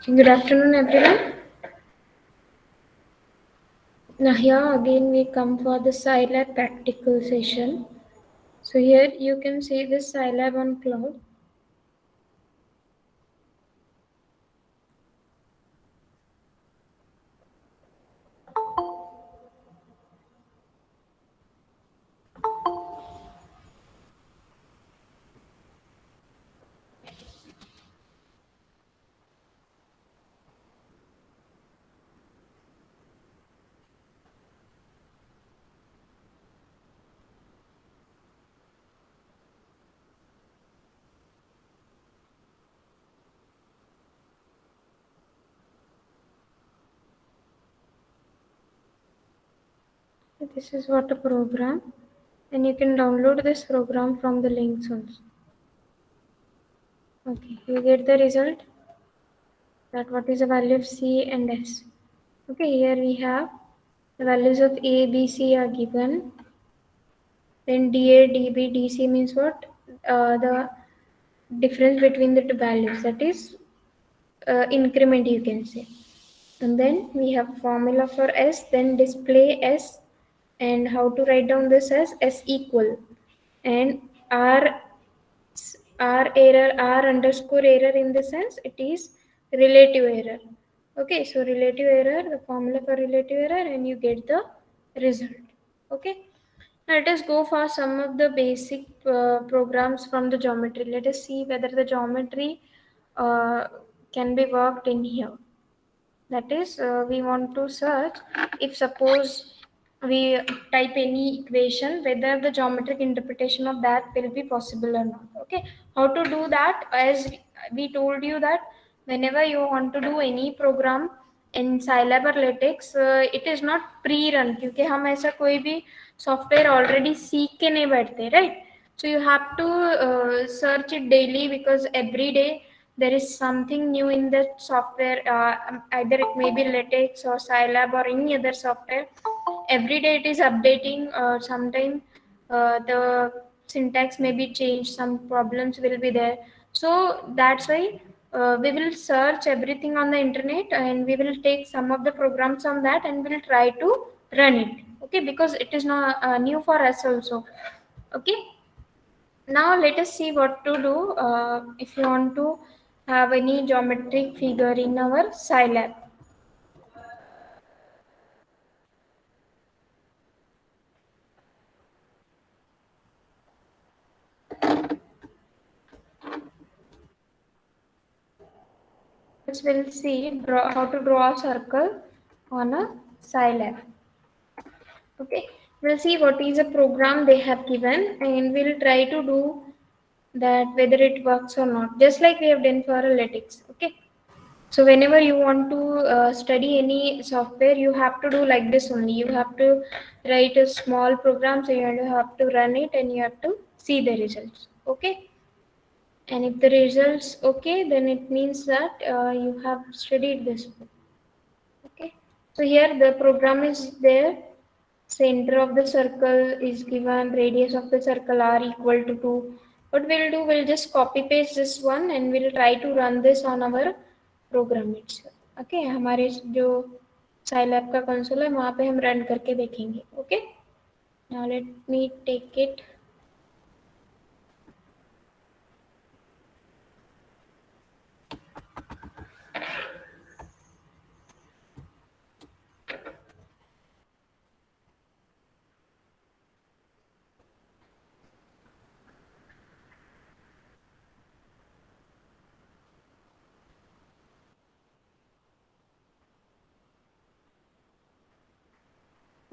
Good afternoon, everyone. Now, here again we come for the Scilab practical session. So, here you can see this Scilab on cloud. This is what a program, and you can download this program from the links also. Okay, you get the result that what is the value of C and S. Okay, here we have the values of A, B, C are given. Then DA, DB, DC means what? The difference between the two values, that is increment, you can say. And then we have formula for S, then display S, and how to write down this as S equal, and R R error, R underscore error, in the sense it is relative error. Okay, so relative error, the formula for relative error, and you get the result. Okay, now let us go for some of the basic programs from the geometry. Let us see whether the geometry can be worked in here. That is, we want to search if suppose we type any equation, whether the geometric interpretation of that will be possible or not. Okay, how to do that? As we told you that whenever you want to do any program in Scilab or LaTeX, it is not pre-run, क्योंकि हम ऐसा कोई भी software already सीख के नहीं बैठते, right? So you have to search it daily, because every day there is something new in the software. Either it may be LaTeX or Scilab or any other software. Every day it is updating. Sometime the syntax may be changed. Some problems will be there. So that's why we will search everything on the internet, and we will take some of the programs on that, and we'll try to run it. Okay, because it is not new for us also. Okay, now let us see what to do if you want to have any geometric figure in our Scilab. First we'll see how to draw a circle on a Scilab. Okay, we'll see what is a program they have given, and we'll try to do that whether it works or not, just like we have done for a LaTeX. Okay, so whenever you want to study any software, you have to do like this only. You have to write a small program, so you have to run it, and you have to see the results. Okay, and if the results okay, then it means that you have studied this book. Okay, so here the program is there. Center of the circle is given, radius of the circle r equal to 2. What we'll do, we'll just copy paste this one, and we'll try to run this on our program itself. Okay, हमारे जो Scilab का console है वहाँ पे हम run करके देखेंगे. Okay, now let me take it.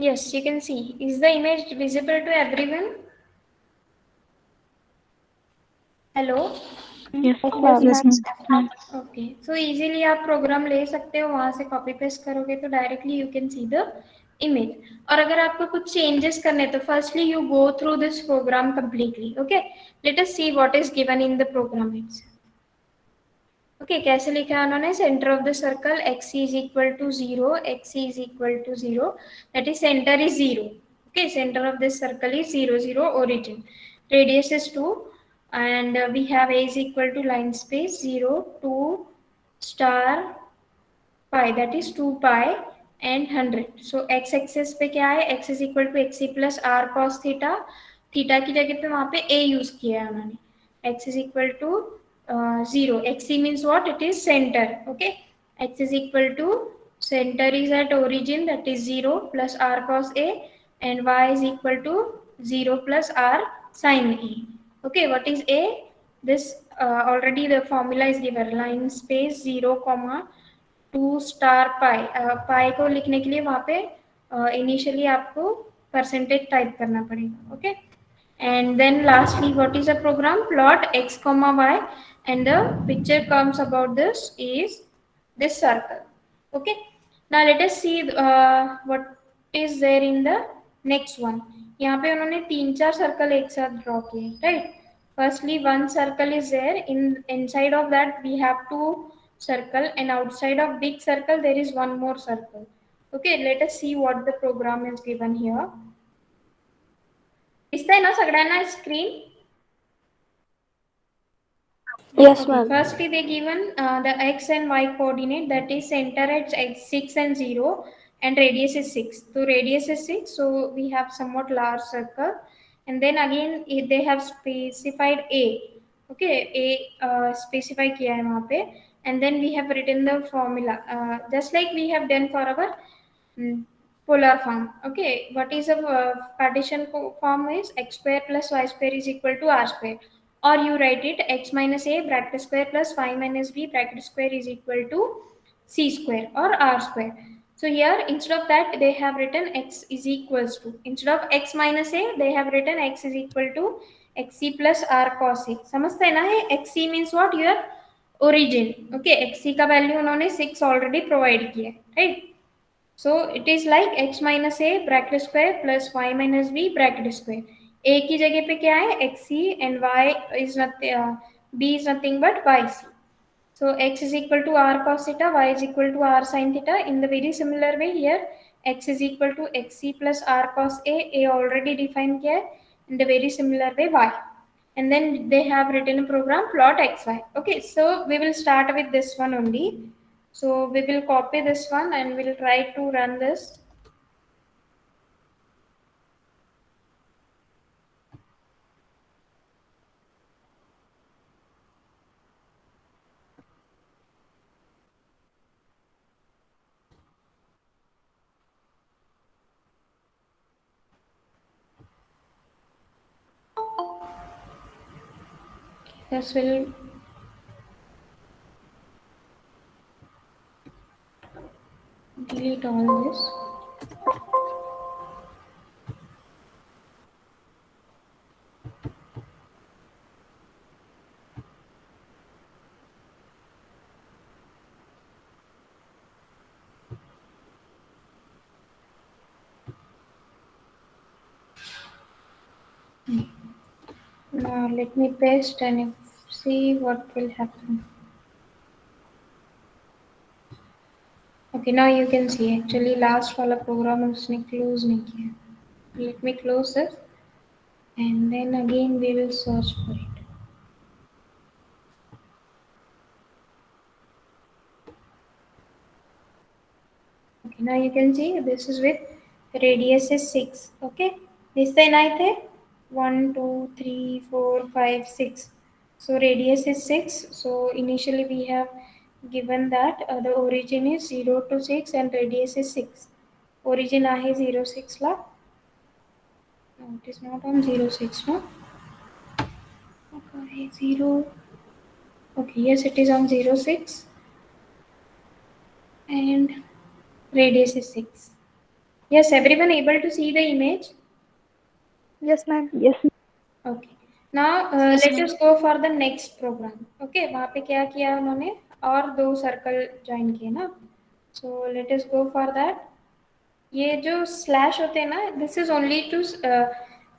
Yes, you can see. Is the image visible to everyone? Hello? Yes, Yes, ma'am. Okay, so easily आप प्रोग्राम ले सकते हो, वहां से कॉपी पेस्ट करोगे तो directly you can see the image. और अगर आपको कुछ चेंजेस करने तो firstly you go through this program completely. Okay, let us see what is given in the program it's. ओके, कैसे लिखा है उन्होंने? Center of the circle x is equal to 0, x is equal to 0, that is centre is 0. Okay, centre of this circle is 0 0, origin, radius is 2, and we have a is equal to line space 0 2 star pi, that is 2 pi and 100. So x axis पे क्या है, x is equal to x c plus r cos theta, theta की जगह पे वहां पे a use किया है उन्होंने, x is equal to 0, xc means what, it is center. Okay, x is equal to center is at origin, that is 0 plus r cos a, and y is equal to 0 plus r sin a. Okay, what is a, this already the formula is given, line space 0 comma 2 star पाई, पाई को लिखने के लिए वहां पे initially आपको percentage type करना पड़ेगा. Okay, and then lastly what is a program, plot x comma y, and the picture comes about this is this circle. Okay, now let us see what is there in the next one. यहाँ पे उन्होंने तीन चार circle एक साथ draw किए, right. Firstly, one circle is there. Inside of that we have two circle, and outside of big circle there is one more circle. Okay, let us see what the program is given here. दिसतंय ना सगळ्यांना screen? Yes, Okay, ma'am. firstly they given the x and y coordinate, that is center at x 6 and 0 and radius is 6. So radius is 6, so we have somewhat large circle, and then again they have specified a. Okay, a specify किया है वहाँ पे, and then we have written the formula just like we have done for our polar form. Okay, what is a partition form is x square plus y square is equal to r square, or you write it x minus a bracket square plus 5 minus b bracket square is equal to c square or r square. So here instead of that they have written x is equals to, instead of x minus a they have written x is equal to xc plus r cos a. समझते हैं ना, है xc means what, your origin. Okay, xc का value उन्होंने 6 already provide किया है, right. So it is like x minus a bracket square plus y minus b bracket square. A की जगह पे क्या है, xc, and y is nothing, b is nothing but yc. So x is equal to r cos theta, y is equal to r sin theta. In the very similar way here, x is equal to xc plus r cos a already defined here. In the very similar way y. And then they have written a program plot xy. Okay, so we will start with this one only. So we will copy this one and we'll try to run this. This will delete all this. Now let me paste and see what will happen. Okay, now you can see actually last वाला program उसने close नहीं किया. Let me close this and then again we will search for it. Okay, now you can see this is with radius is 6. Okay, this side I थे 1 2 3 4 5 6. So radius is 6. So initially we have given that the origin is 0 to 6 and radius is 6. Origin आहे 0 6 ला. No, it is not on 0 6, no. Okay, 0. Okay, yes, it is on 0 6 and radius is 6. Yes, everyone able to see the image? Yes, ma'am. Yes, Okay. Now Yes, let ma'am. us go for the next program. Okay, वहाँ पे क्या किया उन्होंने, और दो circle join किए ना. So let us go for that. ये जो स्लैश होते हैं ना, this is only to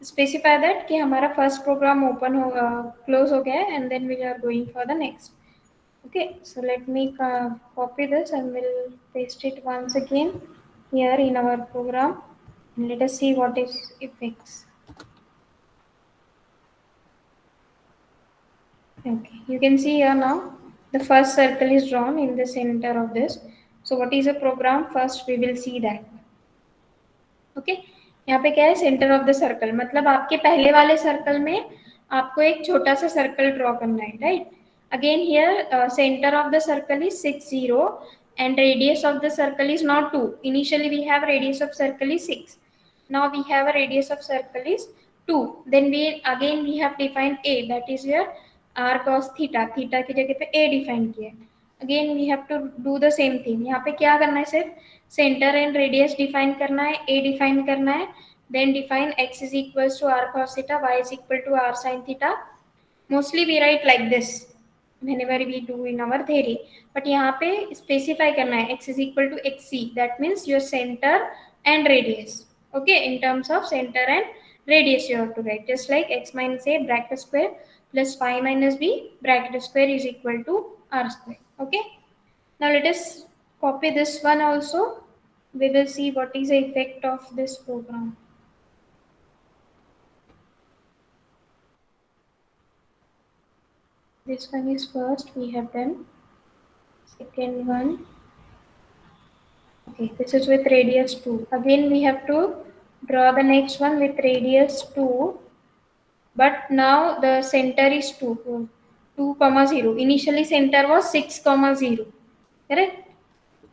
specify that कि हमारा फर्स्ट प्रोग्राम ओपन हो क्लोज हो गया है, and then we are going for the next. Okay, so let me copy this and we'll paste it once again here in our program, and let us see what is effects. Okay, you can see here now the first circle is drawn in the center of this. So what is a program? First we will see that. Okay यहाँ पे क्या है, centre of the circle, मतलब आपके पहले वाले circle में आपको एक छोटा सा सर्कल ड्रॉ करना है, right. Again here centre of the circle is 60 and radius of the circle is not 2. Initially we have radius of circle is 6. Now we have a radius of circle is 2. Then we have defined a, that is here r cos theta. Theta की जगह पे a define किया है. Again we have to do the same thing. यहाँ पे क्या करना है, सिर्फ सेंटर एंड रेडियस डिफाइन करना है, a डिफाइन करना है. Then define x is equals to r cos theta, y is equal to r sin theta. Mostly we write like this whenever we do in our theory, but यहाँ पे specify करना है x is equal to xc, that means your center and radius. Okay, in terms of center and radius you have to write just like x minus a bracket square plus 5 minus b bracket square is equal to r square. Okay, now let us copy this one also. We will see what is the effect of this program. This one is first we have done. Second one. Okay, this is with radius 2. Again we have to draw the next one with radius 2, but now the center is 2, 2 comma 0. Initially center was 6 comma 0, correct?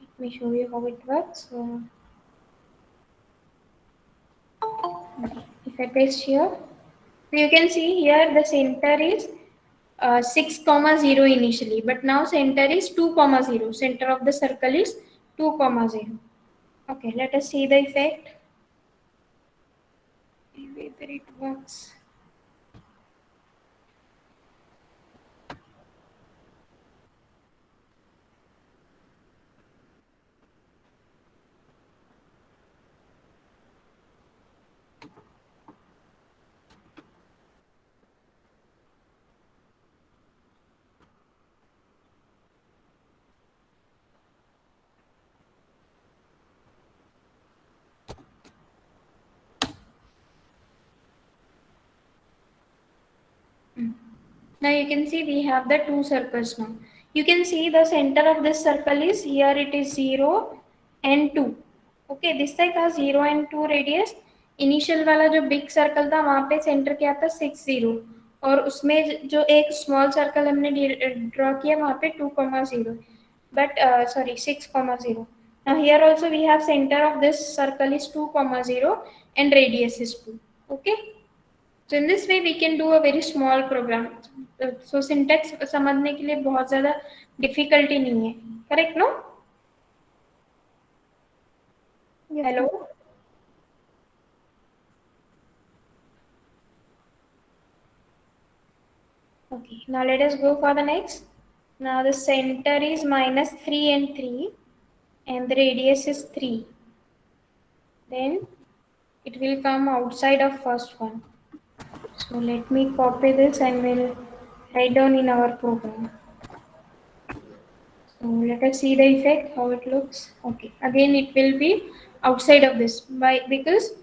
Let me show you how it works. So if I paste here, so you can see here the center is 6 comma 0 initially, but now center is 2 comma 0. Center of the circle is 2 comma 0. Okay, let us see the effect. Whether it works. Now you can see we have the two circles now. You can see the center of this circle is here, it is 0 and 2. Okay, this side has 0 and 2 radius. Initial वाला जो big circle था वहां पे centre क्या था 6 0, और उसमें जो एक स्मॉल सर्कल हमने ड्रॉ किया वहां पे 2,0, but sorry 6,0. Now here also we have center of this circle is 2,0 and radius is 2. Okay, so in this way we can do a very small program. So syntax समझने के लिए बहुत ज़्यादा difficulty नहीं है, correct no? Yes, Hello. ma'am. Okay, now let us go for the next. Now the center is minus 3 and 3 and the radius is 3. Then it will come outside of first one. So let me copy this and we'll write down in our program. So let us see the effect, how it looks. Okay, again it will be outside of this because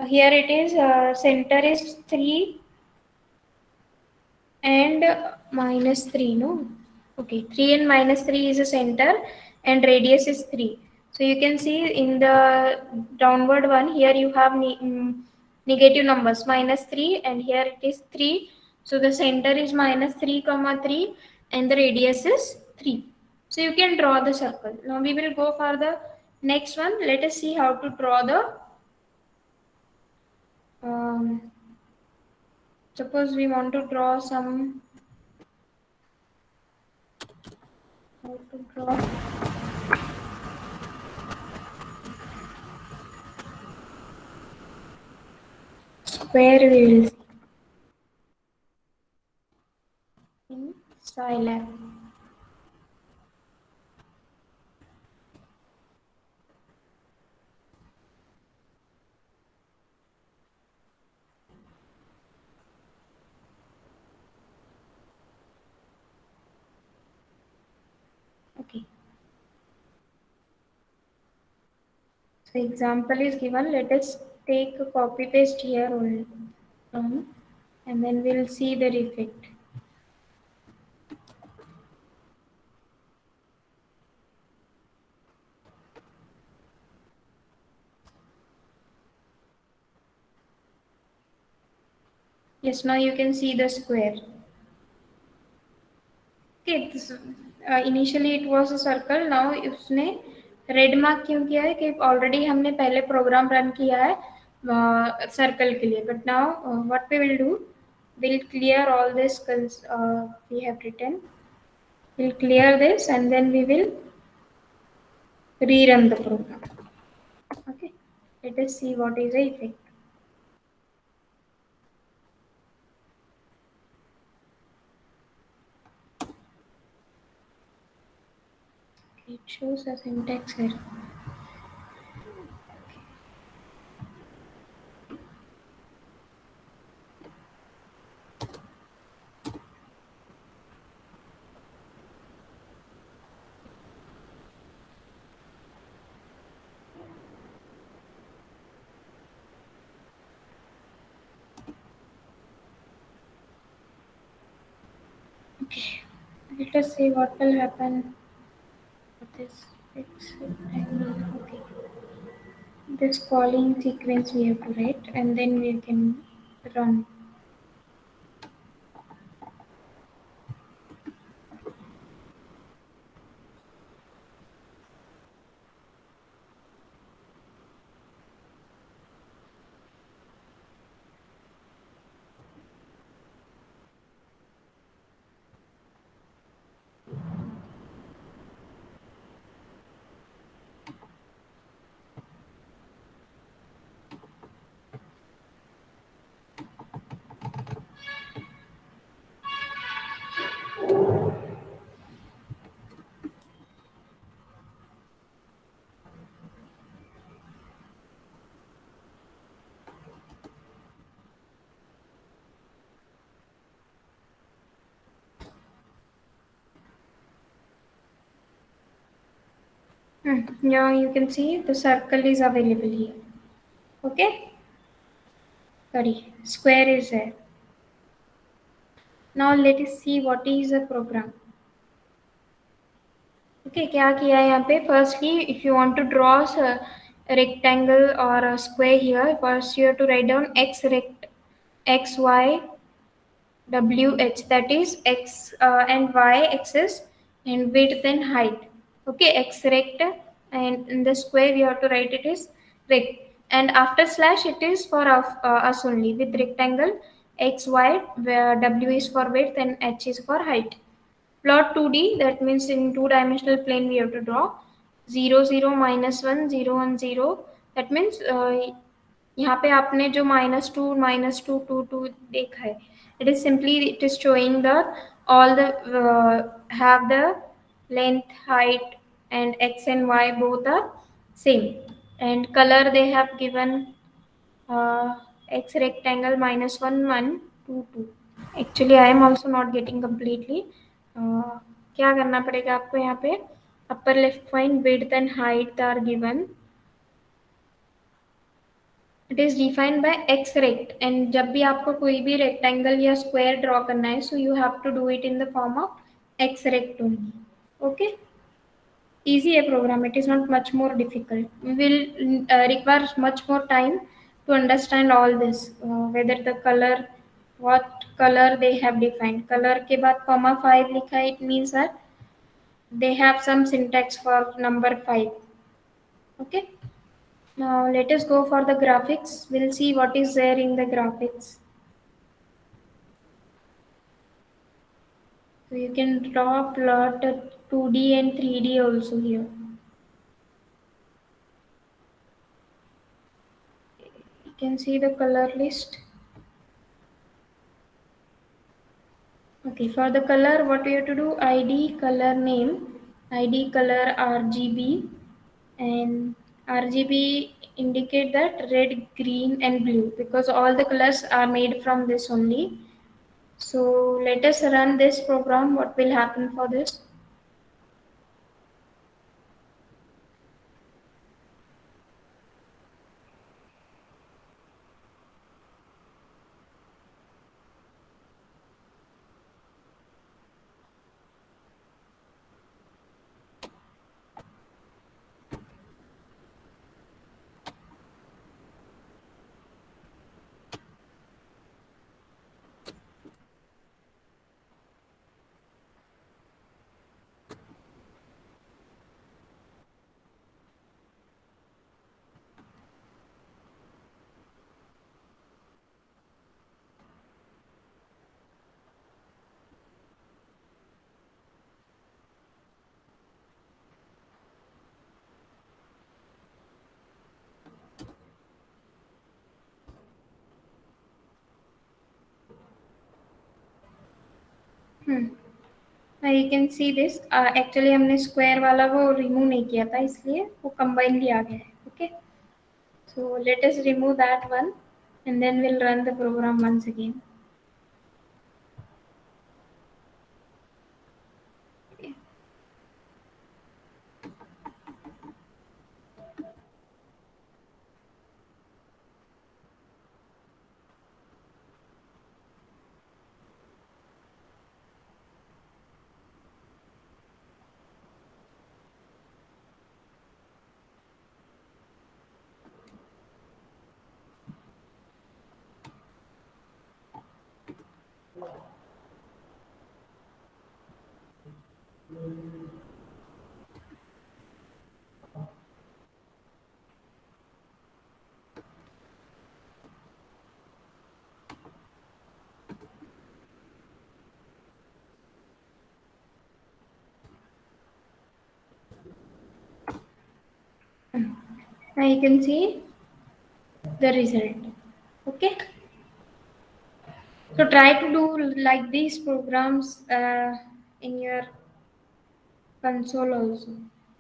here it is center is 3 and minus 3, no? Okay, 3 and minus 3 is a center and radius is 3. So you can see in the downward one, here you have negative numbers minus 3 and here it is 3. So the center is minus 3 comma 3 and the radius is 3. So you can draw the circle. Now we will go for the next one. Let us see how to draw the suppose we want to draw some, how to draw square wheels in Scilab. Okay. So example is given. Let us take a copy paste here only, and then we'll see the effect. Yes, now you can see the square. Okay, initially it was a circle. Now उसने red mark क्यों किया है कि already हमने पहले program run किया है circle के लिए. But now what we will do, we'll clear all this we have written. We'll clear this and then we will rerun the program. Okay, let us see what is the effect. It shows a syntax error. Okay, let us see what will happen with this fix rectangle. Okay, this calling sequence we have to write and then we can run. Now you can see the circle is available here. Okay, sorry, square is there. Now let us see what is the program. Okay, क्या किया है यहाँ पे? Firstly, if you want to draw a rectangle or a square here, first you have to write down x y wh, that is x and y axis and width and height. Okay, x rect, and in the square you have to write it is rect, and after slash it is for us only with rectangle x y, where w is for width and h is for height. Plot 2D, that means in two-dimensional plane we have to draw 0 0 minus 1 0 1 0. That means यहाँ पे आपने जो minus 2 2 2 देखा है, it is showing the all the have the length, height and x and y both are same, and color they have given x rectangle minus 1 1 2 2. Actually I am also not getting completely. क्या करना पड़ेगा आपको यहाँ पे? Upper left point width and height are given. It is defined by x rect, and जब भी आपको कोई भी रेक्टेंगल या स्क्वायर ड्रॉ करना है, so you have to do it in the form of x rect only. Okay, easy a program, it is not much more difficult. We will require much more time to understand all this, whether the color, what color they have defined. Color के बाद comma 5 लिखा है, it means that they have some syntax for number 5. Okay, now let us go for the graphics. We'll see what is there in the graphics. So you can draw plot 2D and 3D also here. You can see the color list. Okay, for the color, what we have to do? ID color name, ID color RGB, and RGB indicate that red, green, and blue, because all the colors are made from this only. So let us run this program. What will happen for this? You can see this actually हमने square वाला वो remove नहीं किया था इसलिए वो combinedly आ गया है. Okay, so let us remove that one and then we'll run the program once again. Okay. Now you can see the result. Okay, so try to do like these programs in your console also.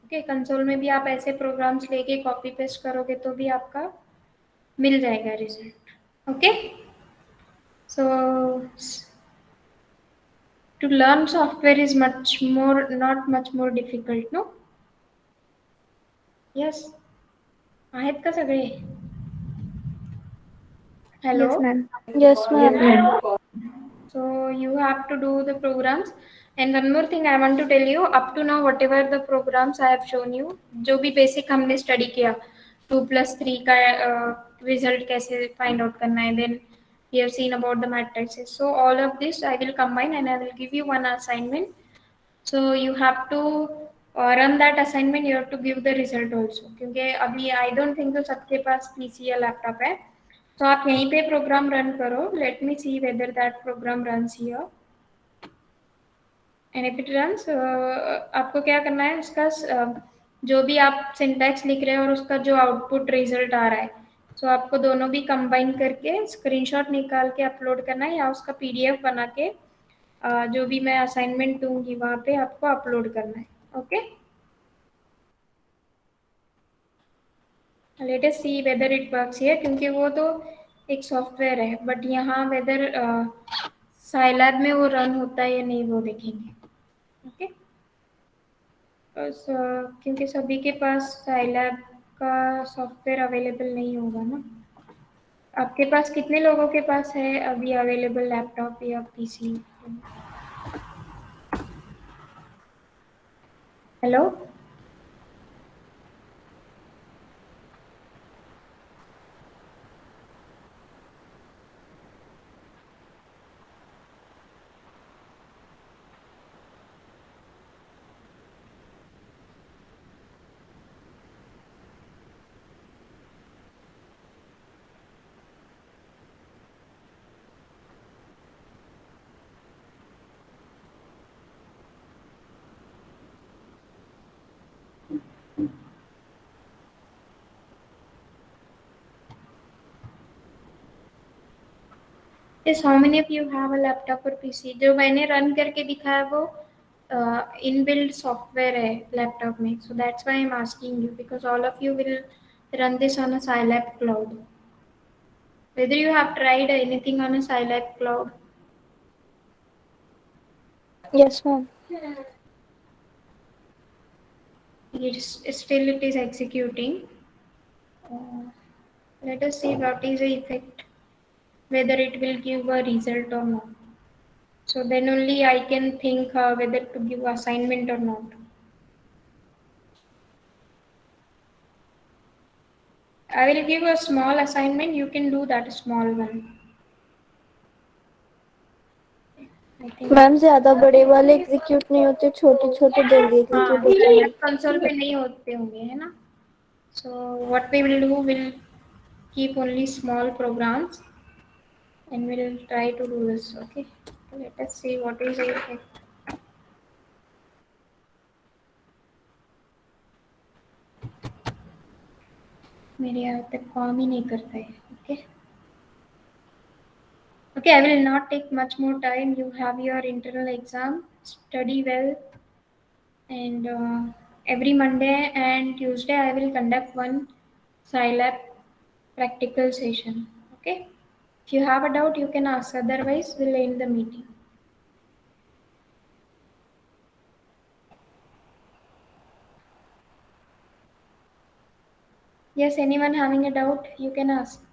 Okay, console में भी आप ऐसे programs लेके copy paste करोगे तो भी आपका मिल जाएगा result. Okay, so to learn software is much more, not much more difficult, no? Yes, आहेत का सगळे? Hello. Yes, ma'am. Yes, Yes, ma'am. ma'am. So you have to do the programs. And one more thing I want to tell you, up to now whatever the programs I have shown you, जो भी basic हमने study किया, 2+3 का result कैसे find out करना है, then we have seen about the matrices. So all of this I will combine and I will give you one assignment. So you have to run that assignment. You have to give the result also. क्योंकि अभी I don't think तो सबके पास PC या laptop है. तो आप यहीं पे प्रोग्राम रन करो. Let me see whether that program runs here and if it runs आपको क्या करना है उसका जो भी आप सिंटैक्स लिख रहे हो और उसका जो आउटपुट रिजल्ट आ रहा है सो आपको दोनों भी कंबाइन करके स्क्रीनशॉट निकाल के अपलोड करना है या उसका पीडीएफ बना के जो भी मैं असाइनमेंट दूंगी वहाँ पे आपको अपलोड करना है. Okay, let us see whether it works here क्योंकि वो तो एक सॉफ्टवेयर है बट यहाँ वेदर साइलैब में वो रन होता है या नहीं वो देखेंगे. ओके, क्योंकि सभी के पास साइलैब का सॉफ्टवेयर अवेलेबल नहीं होगा ना. आपके पास कितने लोगों के पास है अभी अवेलेबल लैपटॉप या PC? Hello, Yes, how many of you have a laptop or PC? जो मैंने रन करके दिखाया वो इनबिल्ड सॉफ्टवेयर है लैपटॉप में. So that's why I'm asking you because all of you will run this on a Scilab cloud. Whether you have tried anything on a Scilab cloud? Yes, ma'am. It is executing. Let us see what is the effect, whether it will give a result or not. So then only I can think whether to give assignment or not. I will give a small assignment. You can do that small one. I think. Ma'am ज्यादा बड़े वाले execute नहीं होते, छोटे छोटे जल्दी execute होते हैं. कंसोल पे नहीं होते होंगे है ना. So what we will do, we'll keep only small programs and we'll try to do this. Okay. Let us see what is the effect. मेरे यहाँ तक काम ही नहीं करता है. Okay, Okay, I will not take much more time. You have your internal exam. Study well, and every Monday and Tuesday I will conduct one Scilab practical session. Okay. If you have a doubt, you can ask. Otherwise, we'll end the meeting. Yes, anyone having a doubt, you can ask.